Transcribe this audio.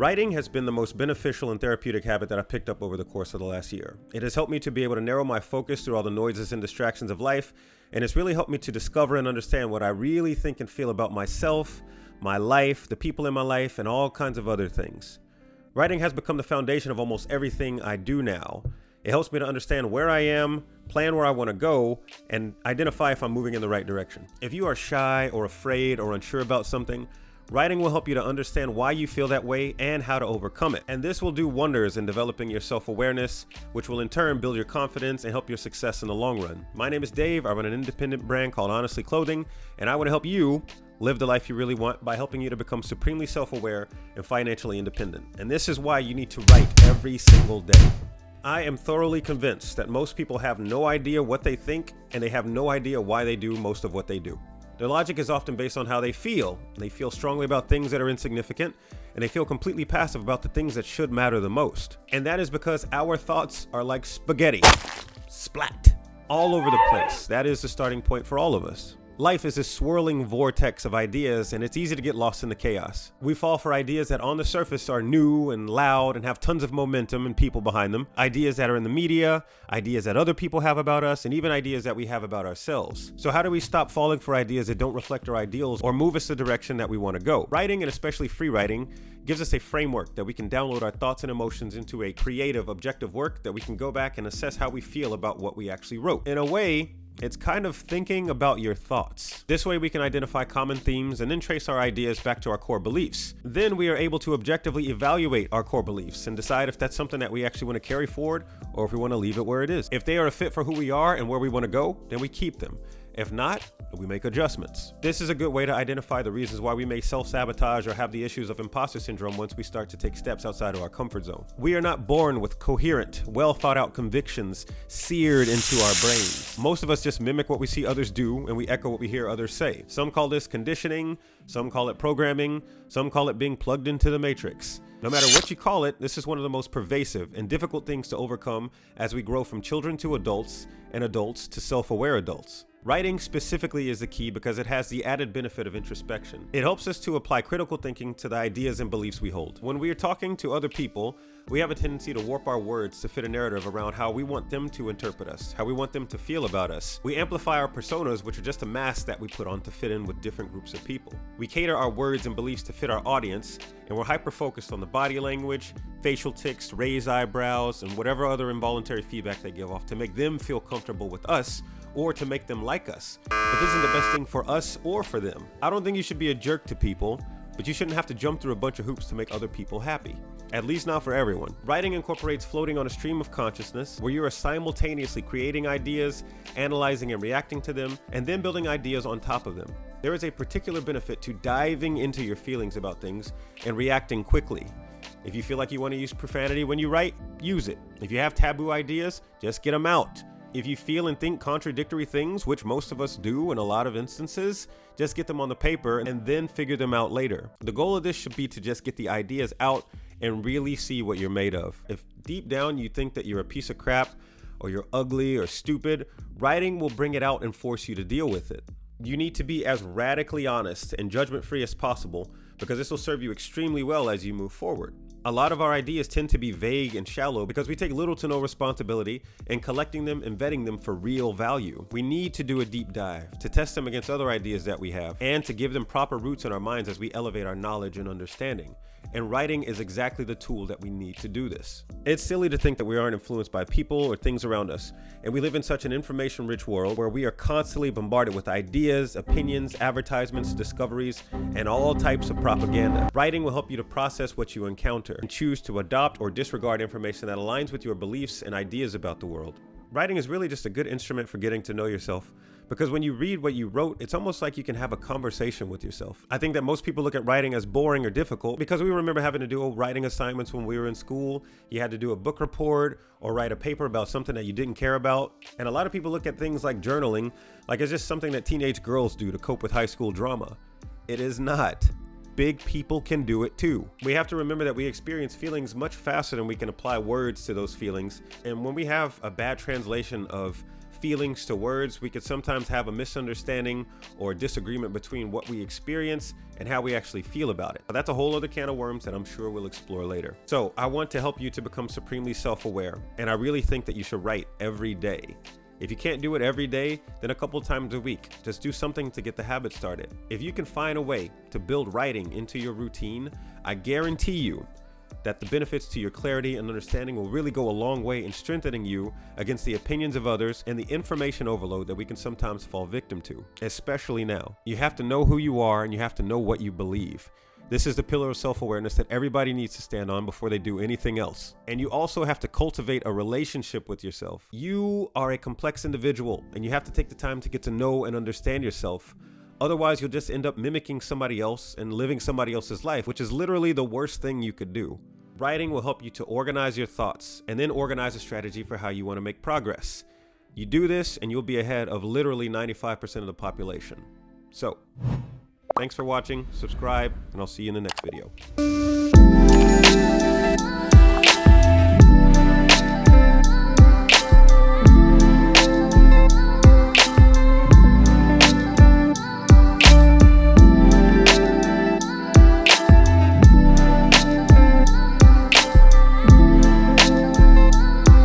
Writing has been the most beneficial and therapeutic habit that I've picked up over the course of the last year. It has helped me to be able to narrow my focus through all the noises and distractions of life, and it's really helped me to discover and understand what I really think and feel about myself, my life, the people in my life, and all kinds of other things. Writing has become the foundation of almost everything I do now. It helps me to understand where I am, plan where I want to go, and identify if I'm moving in the right direction. If you are shy or afraid or unsure about something, writing will help you to understand why you feel that way and how to overcome it. And this will do wonders in developing your self-awareness, which will in turn build your confidence and help your success in the long run. My name is Dave. I run an independent brand called Honestly Clothing, and I want to help you live the life you really want by helping you to become supremely self-aware and financially independent. And this is why you need to write every single day. I am thoroughly convinced that most people have no idea what they think, and they have no idea why they do most of what they do. Their logic is often based on how they feel. They feel strongly about things that are insignificant, and they feel completely passive about the things that should matter the most. And that is because our thoughts are like spaghetti, splat, all over the place. That is the starting point for all of us. Life is a swirling vortex of ideas, and it's easy to get lost in the chaos. We fall for ideas that on the surface are new and loud and have tons of momentum and people behind them. Ideas that are in the media, ideas that other people have about us, and even ideas that we have about ourselves. So how do we stop falling for ideas that don't reflect our ideals or move us the direction that we want to go? Writing, and especially free writing, gives us a framework that we can download our thoughts and emotions into a creative, objective work that we can go back and assess how we feel about what we actually wrote. In a way, it's kind of thinking about your thoughts. This way we can identify common themes and then trace our ideas back to our core beliefs. Then we are able to objectively evaluate our core beliefs and decide if that's something that we actually want to carry forward or if we want to leave it where it is. If they are a fit for who we are and where we want to go, then we keep them. If not, we make adjustments. This is a good way to identify the reasons why we may self-sabotage or have the issues of imposter syndrome once we start to take steps outside of our comfort zone. We are not born with coherent, well thought out convictions seared into our brains. Most of us just mimic what we see others do, and we echo what we hear others say. Some call this conditioning, some call it programming, some call it being plugged into the matrix. No matter what you call it, this is one of the most pervasive and difficult things to overcome as we grow from children to adults and adults to self-aware adults. Writing specifically is the key because it has the added benefit of introspection. It helps us to apply critical thinking to the ideas and beliefs we hold. When we are talking to other people, we have a tendency to warp our words to fit a narrative around how we want them to interpret us, how we want them to feel about us. We amplify our personas, which are just a mask that we put on to fit in with different groups of people. We cater our words and beliefs to fit our audience, and we're hyper-focused on the body language, facial tics, raised eyebrows, and whatever other involuntary feedback they give off to make them feel comfortable with us, or to make them like us. But this isn't the best thing for us or for them. I don't think you should be a jerk to people, but you shouldn't have to jump through a bunch of hoops to make other people happy. At least not for everyone. Writing incorporates floating on a stream of consciousness where you are simultaneously creating ideas, analyzing and reacting to them, and then building ideas on top of them. There is a particular benefit to diving into your feelings about things and reacting quickly. If you feel like you want to use profanity when you write, use it. If you have taboo ideas, just get them out. If you feel and think contradictory things, which most of us do in a lot of instances, just get them on the paper and then figure them out later. The goal of this should be to just get the ideas out and really see what you're made of. If deep down you think that you're a piece of crap or you're ugly or stupid, writing will bring it out and force you to deal with it. You need to be as radically honest and judgment-free as possible because this will serve you extremely well as you move forward. A lot of our ideas tend to be vague and shallow because we take little to no responsibility in collecting them and vetting them for real value. We need to do a deep dive to test them against other ideas that we have and to give them proper roots in our minds as we elevate our knowledge and understanding. And writing is exactly the tool that we need to do this. It's silly to think that we aren't influenced by people or things around us, and we live in such an information-rich world where we are constantly bombarded with ideas, opinions, advertisements, discoveries, and all types of propaganda. Writing will help you to process what you encounter and choose to adopt or disregard information that aligns with your beliefs and ideas about the world. Writing is really just a good instrument for getting to know yourself, because when you read what you wrote, it's almost like you can have a conversation with yourself. I think that most people look at writing as boring or difficult because we remember having to do writing assignments when we were in school. You had to do a book report or write a paper about something that you didn't care about. And a lot of people look at things like journaling like it's just something that teenage girls do to cope with high school drama. It is not. Big people can do it too. We have to remember that we experience feelings much faster than we can apply words to those feelings. And when we have a bad translation of feelings to words, we could sometimes have a misunderstanding or disagreement between what we experience and how we actually feel about it. But that's a whole other can of worms that I'm sure we'll explore later. So I want to help you to become supremely self-aware, and I really think that you should write every day. If you can't do it every day, then a couple times a week. Just do something to get the habit started. If you can find a way to build writing into your routine, I guarantee you that the benefits to your clarity and understanding will really go a long way in strengthening you against the opinions of others and the information overload that we can sometimes fall victim to, especially now. You have to know who you are and you have to know what you believe. This is the pillar of self-awareness that everybody needs to stand on before they do anything else. And you also have to cultivate a relationship with yourself. You are a complex individual and you have to take the time to get to know and understand yourself. Otherwise, you'll just end up mimicking somebody else and living somebody else's life, which is literally the worst thing you could do. Writing will help you to organize your thoughts and then organize a strategy for how you want to make progress. You do this and you'll be ahead of literally 95% of the population. So, thanks for watching, subscribe, and I'll see you in the next video.